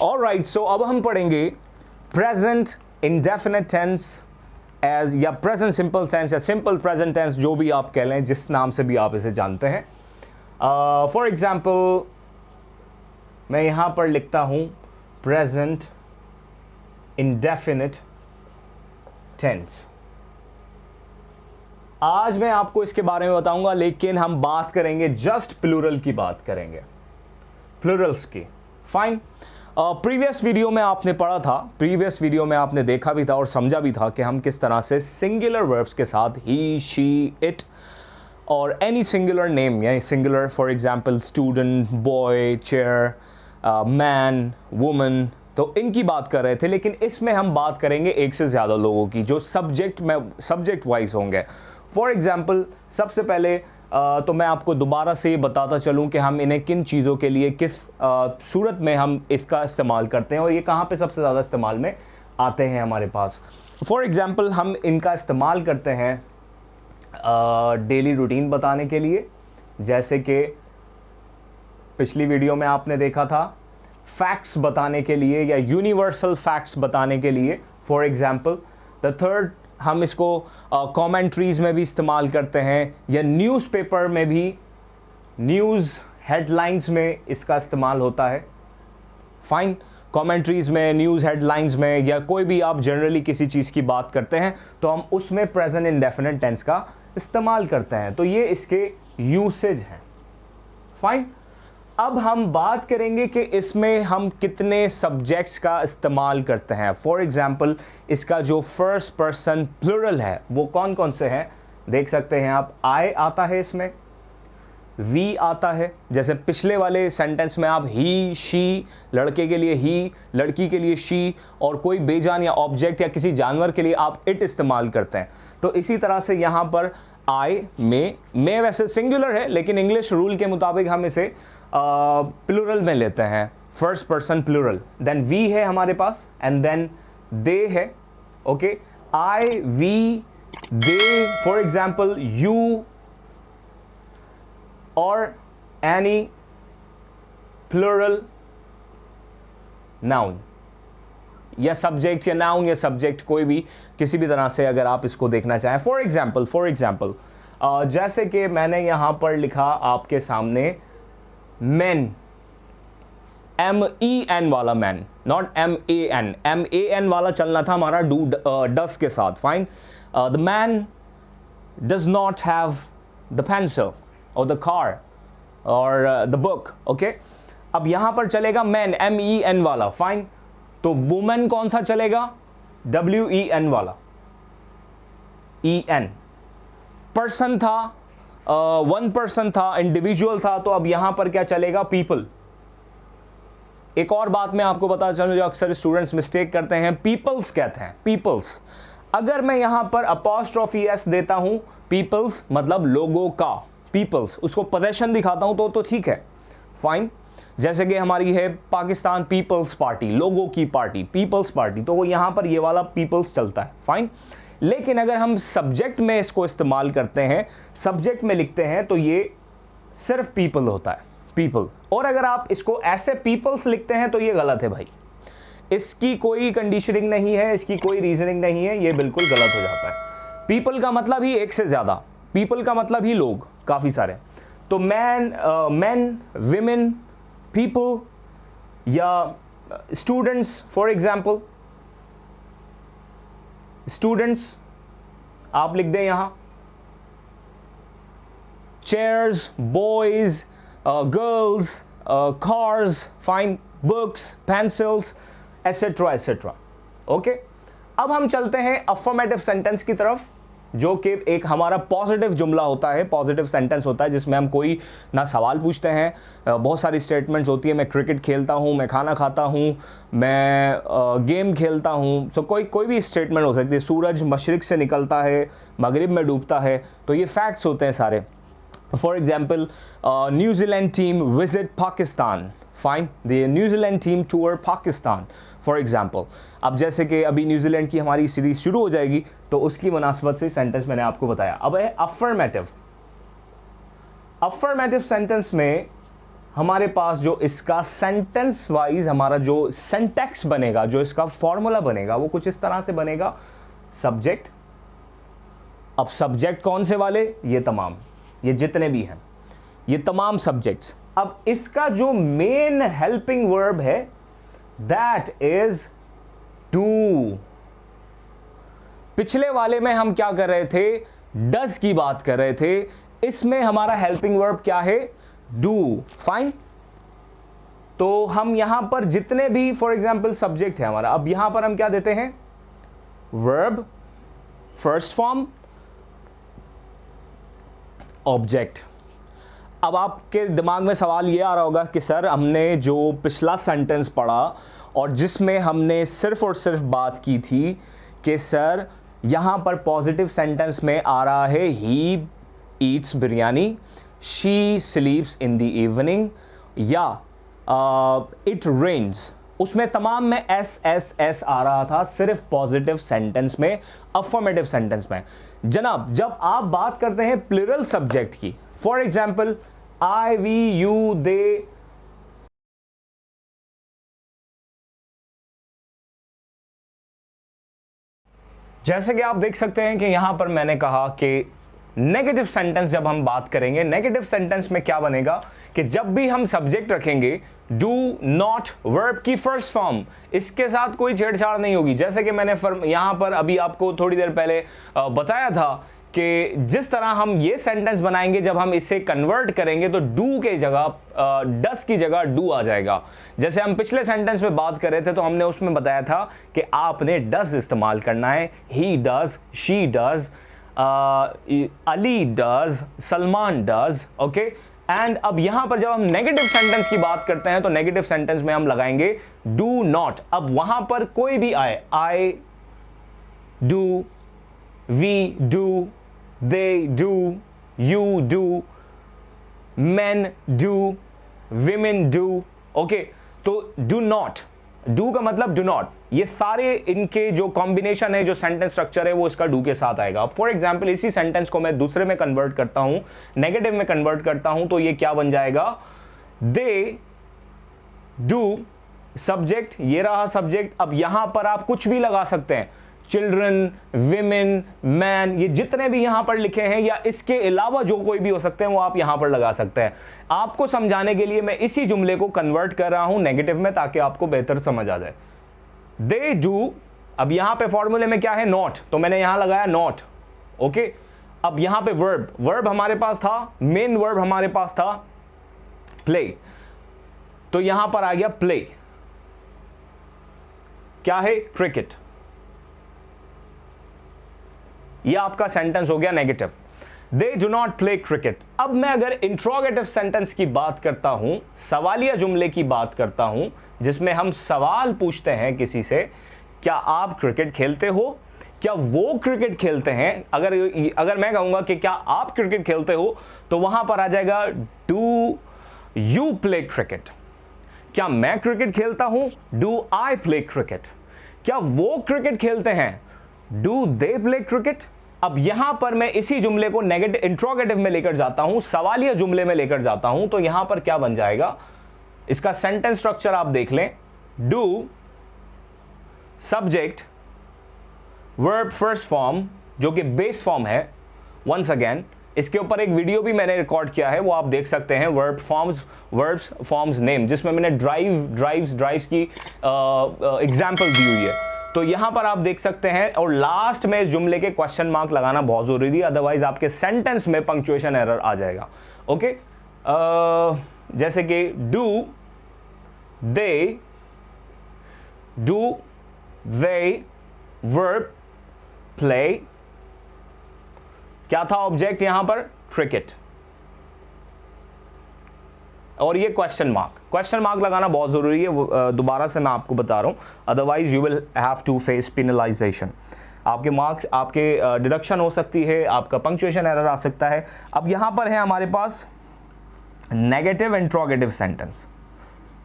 Alright, सो अब हम पढ़ेंगे प्रेजेंट इंडेफिनिट टेंस एज, या प्रेजेंट सिंपल टेंस या सिंपल प्रेजेंट टेंस, जो भी आप कह लें, जिस नाम से भी आप इसे जानते हैं। फॉर एग्जाम्पल मैं यहां पर लिखता हूं प्रेजेंट इंडेफिनिट टेंस। आज मैं आपको इसके बारे में बताऊंगा, लेकिन हम बात करेंगे जस्ट प्लूरल की, बात करेंगे प्लूरल्स की। फाइन। प्रीवियस वीडियो में आपने पढ़ा था, प्रीवियस वीडियो में आपने देखा भी था और समझा भी था कि हम किस तरह से सिंगुलर वर्ब्स के साथ ही, शी, इट और एनी सिंगुलर नेम, यानी singular, for example student, boy, chair, man, woman, तो इनकी बात कर रहे थे। लेकिन इसमें हम बात करेंगे एक से ज़्यादा लोगों की, जो सब्जेक्ट वाइज होंगे। फॉर एग्जाम्पल सबसे पहले तो मैं आपको दोबारा से ये बताता चलूँ कि हम इन्हें किन चीज़ों के लिए, किस सूरत में हम इसका इस्तेमाल करते हैं और ये कहाँ पे सबसे ज़्यादा इस्तेमाल में आते हैं हमारे पास। फॉर एग्जाम्पल हम इनका इस्तेमाल करते हैं डेली रूटीन बताने के लिए, जैसे कि पिछली वीडियो में आपने देखा था, फैक्ट्स बताने के लिए या यूनिवर्सल फैक्ट्स बताने के लिए। फॉर एग्जाम्पल द थर्ड, हम इसको कमेंट्रीज में भी इस्तेमाल करते हैं, या न्यूज़पेपर में भी, न्यूज़ हेडलाइंस में इसका इस्तेमाल होता है। फाइन। कमेंट्रीज में, न्यूज़ हेडलाइंस में, या कोई भी आप जनरली किसी चीज़ की बात करते हैं तो हम उसमें प्रेजेंट इंडेफिनिट टेंस का इस्तेमाल करते हैं। तो ये इसके यूसेज हैं। फाइन। अब हम बात करेंगे कि इसमें हम कितने सब्जेक्ट्स का इस्तेमाल करते हैं। फॉर एग्जाम्पल इसका जो फर्स्ट पर्सन प्लूरल है वो कौन कौन से हैं, देख सकते हैं आप। आई आता है इसमें, वी आता है, जैसे पिछले वाले सेंटेंस में आप ही, शी, लड़के के लिए ही, लड़की के लिए शी, और कोई बेजान या ऑब्जेक्ट या किसी जानवर के लिए आप इट इस्तेमाल करते हैं। तो इसी तरह से यहाँ पर आई में वैसे सिंगुलर है, लेकिन इंग्लिश रूल के मुताबिक हम इसे प्लूरल में लेते हैं, first person plural. Then we है हमारे पास, एंड देन दे है। Okay, I, we, they, for example you और एनी प्लूरल नाउन, या सब्जेक्ट या नाउन या सब्जेक्ट, कोई भी किसी भी तरह से अगर आप इसको देखना चाहें। फॉर एग्जाम्पल जैसे कि मैंने यहां पर लिखा आपके सामने मैन, MEN वाला मैन, नॉट MAN। MAN वाला चलना था हमारा डस के साथ। Fine. The man does not have the pencil और द कार और द बुक। ओके, अब यहां पर चलेगा मैन, MEN वाला। फाइन। तो वुमेन कौन सा चलेगा, WEN वाला, EN। पर्सन था, वन पर्सन था, इंडिविजुअल था, तो अब यहां पर क्या चलेगा, पीपल। एक और बात मैं आपको बता चलूं जो अक्सर स्टूडेंट्स मिस्टेक करते हैं, पीपल्स कहते हैं, पीपल्स। अगर मैं यहां पर अपॉस्ट्रोफी एस देता हूं, पीपल्स मतलब लोगों का, पीपल्स, उसको पोजेशन दिखाता हूं तो ठीक है। फाइन। जैसे कि हमारी है पाकिस्तान पीपल्स पार्टी, लोगों की पार्टी, पीपल्स पार्टी, तो वो यहां पर ये वाला पीपल्स चलता है। फाइन। लेकिन अगर हम सब्जेक्ट में इसको इस्तेमाल करते हैं, सब्जेक्ट में लिखते हैं, तो ये सिर्फ पीपल होता है, पीपल। और अगर आप इसको ऐसे पीपल्स लिखते हैं तो ये गलत है भाई, इसकी कोई कंडीशनिंग नहीं है, इसकी कोई रीजनिंग नहीं है, ये बिल्कुल गलत हो जाता है। पीपल का मतलब ही एक से ज्यादा, पीपल का मतलब ही लोग, काफी सारे। तो मैन, विमेन, पीपल, या स्टूडेंट्स। फॉर एग्जाम्पल स्टूडेंट्स आप लिख दें यहां, chairs, boys, girls, cars, fine, books, pencils, etcetera etcetera. Okay, अब हम चलते हैं अफर्मेटिव सेंटेंस की तरफ, जो कि एक हमारा पॉजिटिव जुमला होता है, पॉजिटिव सेंटेंस होता है, जिसमें हम कोई ना सवाल पूछते हैं, बहुत सारी स्टेटमेंट्स होती है, मैं क्रिकेट खेलता हूँ, मैं खाना खाता हूँ, मैं गेम खेलता हूँ, तो कोई भी स्टेटमेंट हो सकती है। सूरज मशरिक से निकलता है, मगरिब में डूबता है, तो ये फैक्ट्स होते हैं सारे। For example New Zealand team visit Pakistan, fine, the New Zealand team tour Pakistan, for example. अब जैसे कि अभी न्यूजीलैंड की हमारी सीरीज शुरू हो जाएगी, तो उसकी मुनासबत से सेंटेंस मैंने आपको बताया। अब है अफर्मेटिव। अफर्मेटिव सेंटेंस में हमारे पास जो इसका सेंटेंस वाइज हमारा जो सिंटैक्स बनेगा, जो इसका फॉर्मूला बनेगा, वो कुछ इस तरह से बनेगा। सब्जेक्ट, अब सब्जेक्ट कौन से वाले? ये तमाम, ये जितने भी हैं, ये तमाम सब्जेक्ट्स। अब इसका जो मेन हेल्पिंग वर्ब है दैट इज डू। पिछले वाले में हम क्या कर रहे थे? डज की बात कर रहे थे। इसमें हमारा हेल्पिंग वर्ब क्या है? डू। फाइन। तो हम यहां पर जितने भी फॉर एग्जांपल सब्जेक्ट है हमारा, अब यहां पर हम क्या देते हैं? Verb, first form, object. अब आपके दिमाग में सवाल ये आ रहा होगा कि सर हमने जो पिछला सेंटेंस पढ़ा और जिसमें हमने सिर्फ और सिर्फ बात की थी कि सर यहां पर पॉजिटिव सेंटेंस में आ रहा है he eats biryani, she स्लीप्स in the evening, या इट रेन्स, उसमें तमाम में एस एस एस आ रहा था सिर्फ पॉजिटिव सेंटेंस में, अफर्मेटिव सेंटेंस में। जनाब जब आप बात करते हैं प्लूरल सब्जेक्ट की, for example I, we, you, they, जैसे कि आप देख सकते हैं कि यहां पर मैंने कहा कि नेगेटिव सेंटेंस जब हम बात करेंगे, नेगेटिव सेंटेंस में क्या बनेगा कि जब भी हम सब्जेक्ट रखेंगे, डू नॉट वर्ब की फर्स्ट फॉर्म, इसके साथ कोई छेड़छाड़ नहीं होगी। जैसे कि मैंने यहां पर अभी आपको थोड़ी देर पहले बताया था कि जिस तरह हम ये सेंटेंस बनाएंगे, जब हम इसे कन्वर्ट करेंगे तो डू के जगह डस की जगह डू आ जाएगा। जैसे हम पिछले सेंटेंस में बात कर रहे थे तो हमने उसमें बताया था कि आपने डस इस्तेमाल करना है। He does, she does, Ali does, Salman does, okay. And अब यहां पर जब हम नेगेटिव सेंटेंस की बात करते हैं तो नेगेटिव सेंटेंस में हम लगाएंगे डू नॉट। अब वहां पर कोई भी आए, I do, we do, they do, you do, men do, women do, okay। तो do not, do का मतलब do not, ये सारे इनके जो कॉम्बिनेशन है, जो सेंटेंस स्ट्रक्चर है, वो इसका do के साथ आएगा। फॉर एग्जाम्पल इसी सेंटेंस को मैं दूसरे में कन्वर्ट करता हूं, नेगेटिव में कन्वर्ट करता हूं, तो ये क्या बन जाएगा? they do, सब्जेक्ट, ये रहा सब्जेक्ट। अब यहां पर आप कुछ भी लगा सकते हैं, चिल्ड्रन, विमेन, मैन, ये जितने भी यहां पर लिखे हैं या इसके अलावा जो कोई भी हो सकते हैं वो आप यहां पर लगा सकते हैं। आपको समझाने के लिए मैं इसी जुमले को कन्वर्ट कर रहा हूं नेगेटिव में ताकि आपको बेहतर समझ आ जाए। दे डू, अब यहां पे फॉर्मूले में क्या है? नॉट, तो मैंने यहां लगाया नॉट, ओके। अब यहां पे वर्ब, वर्ब हमारे पास था, मेन वर्ब हमारे पास था प्ले, तो यहां पर आ गया प्ले। क्या है? क्रिकेट। यह आपका सेंटेंस हो गया negative. They do not play cricket. अब मैं अगर इंट्रोगेटिव सेंटेंस की बात करता हूं, सवालिया जुमले की बात करता हूं, जिसमें हम सवाल पूछते हैं किसी से, क्या आप क्रिकेट खेलते हो? क्या वो क्रिकेट खेलते हैं? अगर मैं कहूंगा कि क्या आप क्रिकेट खेलते हो, तो वहां पर आ जाएगा डू यू प्ले क्रिकेट। क्या मैं क्रिकेट खेलता हूं? Do I play cricket. क्या वो क्रिकेट खेलते हैं? Do they play cricket. अब यहां पर मैं इसी जुमले को नेगेटिव इंट्रोगेटिव में लेकर जाता हूं, सवालिया जुमले में लेकर जाता हूं, तो यहां पर क्या बन जाएगा? इसका सेंटेंस स्ट्रक्चर आप देख लें, do, subject, verb first form जो कि बेस फॉर्म है। वंस अगेन इसके ऊपर एक वीडियो भी मैंने रिकॉर्ड किया है, वो आप देख सकते हैं, verb forms, verbs forms name, जिसमें मैंने ड्राइव्स की एग्जांपल दी हुई है। तो यहां पर आप देख सकते हैं, और लास्ट में इस जुमले के क्वेश्चन मार्क लगाना बहुत जरूरी है, अदरवाइज आपके सेंटेंस में पंक्चुएशन एरर आ जाएगा, ओके। जैसे कि डू दे, वर्ब प्ले, क्या था ऑब्जेक्ट यहां पर? क्रिकेट, और ये क्वेश्चन मार्क लगाना बहुत जरूरी है, दोबारा से मैं आपको बता रहा हूं, otherwise you will have to face penalisation. आपके मार्क्स, आपके डिडक्शन हो सकती है, आपका पंक्चुएशन एरर आ सकता है। अब यहां पर है हमारे पास नेगेटिव इंट्रोगेटिव सेंटेंस,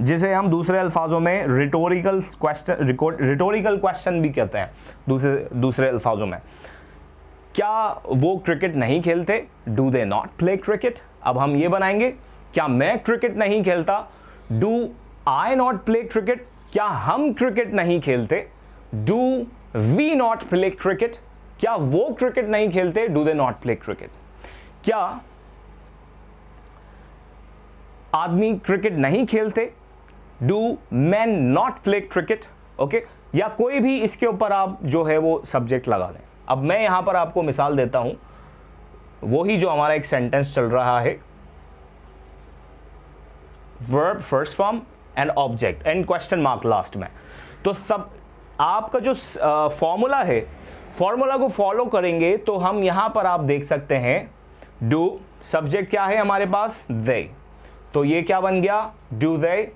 जिसे हम दूसरे अल्फाजों में रिटोरिकल क्वेश्चन भी कहते हैं। दूसरे अल्फाजों में, क्या वो क्रिकेट नहीं खेलते? Do they not play cricket. अब हम ये बनाएंगे, क्या मैं क्रिकेट नहीं खेलता? Do I not play cricket? क्या हम क्रिकेट नहीं खेलते? Do we not play cricket? क्या वो क्रिकेट नहीं खेलते? Do they not play cricket? क्या आदमी क्रिकेट नहीं खेलते? Do man not play cricket? Okay, या कोई भी इसके ऊपर आप जो है वो सब्जेक्ट लगा दें। अब मैं यहां पर आपको मिसाल देता हूं, वही जो हमारा एक सेंटेंस चल रहा है, verb first form and object and question mark last में। तो सब आपका जो फॉर्मूला है, फॉर्मूला को फॉलो करेंगे तो हम यहां पर आप देख सकते हैं, डू सब्जेक्ट क्या है हमारे पास? दे, तो ये क्या बन गया? Do they.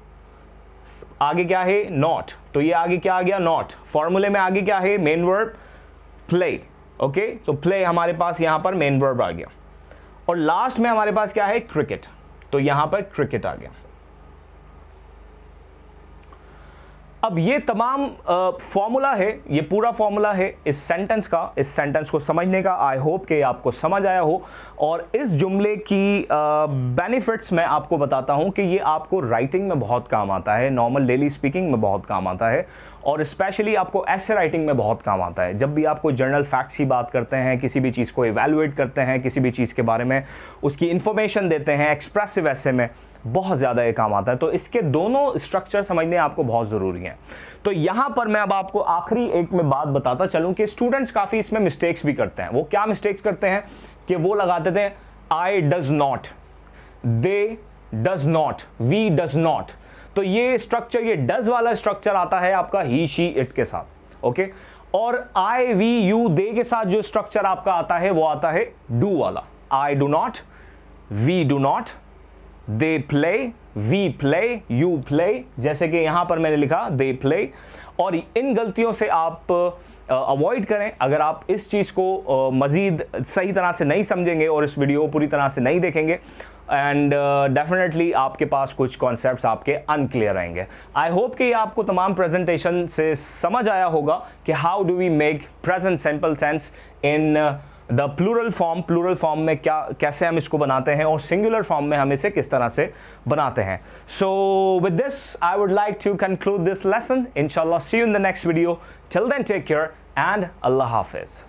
आगे क्या है? नॉट, तो ये आगे क्या आ गया? नॉट। फॉर्मूले में आगे क्या है? Main verb play. ओके, तो प्ले हमारे पास यहां पर मेन वर्ब आ गया, और लास्ट में हमारे पास क्या है? क्रिकेट, तो यहां पर क्रिकेट आ गया। अब ये तमाम फॉर्मूला है, ये पूरा फॉर्मूला है इस सेंटेंस का, इस सेंटेंस को समझने का। आई होप कि आपको समझ आया हो, और इस जुमले की बेनिफिट्स मैं आपको बताता हूं कि ये आपको राइटिंग में बहुत काम आता है, नॉर्मल डेली स्पीकिंग में बहुत काम आता है, और स्पेशली आपको ऐसे राइटिंग में बहुत काम आता है। जब भी आपको जनरल फैक्ट्स की बात करते हैं, किसी भी चीज़ को इवैल्यूएट करते हैं, किसी भी चीज़ के बारे में उसकी इंफॉर्मेशन देते हैं, एक्सप्रेसिव ऐसे में बहुत ज़्यादा ये काम आता है। तो इसके दोनों स्ट्रक्चर समझने आपको बहुत ज़रूरी हैं। तो यहाँ पर मैं अब आपको आखिरी एक में बात बताता चलूँ कि स्टूडेंट्स काफ़ी इसमें मिस्टेक्स भी करते हैं। वो क्या मिस्टेक्स करते हैं कि वो लगाते थे I does not, they does not, we does not. तो ये स्ट्रक्चर, ये डज वाला स्ट्रक्चर आता है आपका ही शी इट के साथ। ओके, और आई वी यू दे के साथ जो स्ट्रक्चर आपका आता है वो आता है डू वाला। I do not, we do not, they play, we play, you play, जैसे कि यहां पर मैंने लिखा दे प्ले। और इन गलतियों से आप अवॉइड करें। अगर आप इस चीज़ को मज़ीद सही तरह से नहीं समझेंगे और इस वीडियो को पूरी तरह से नहीं देखेंगे, एंड डेफिनेटली आपके पास कुछ कॉन्सेप्ट्स आपके अनक्लियर रहेंगे। आई होप कि आपको तमाम प्रेजेंटेशन से समझ आया होगा कि how do we make present simple tense in the plural form. Plural form में क्या, कैसे हम इसको बनाते हैं, और सिंगुलर फॉर्म में हम इसे किस तरह से बनाते हैं। So with this I would like to conclude this lesson. इंशाल्लाह see you in the next video. Till then take care and अल्लाह हाफिज।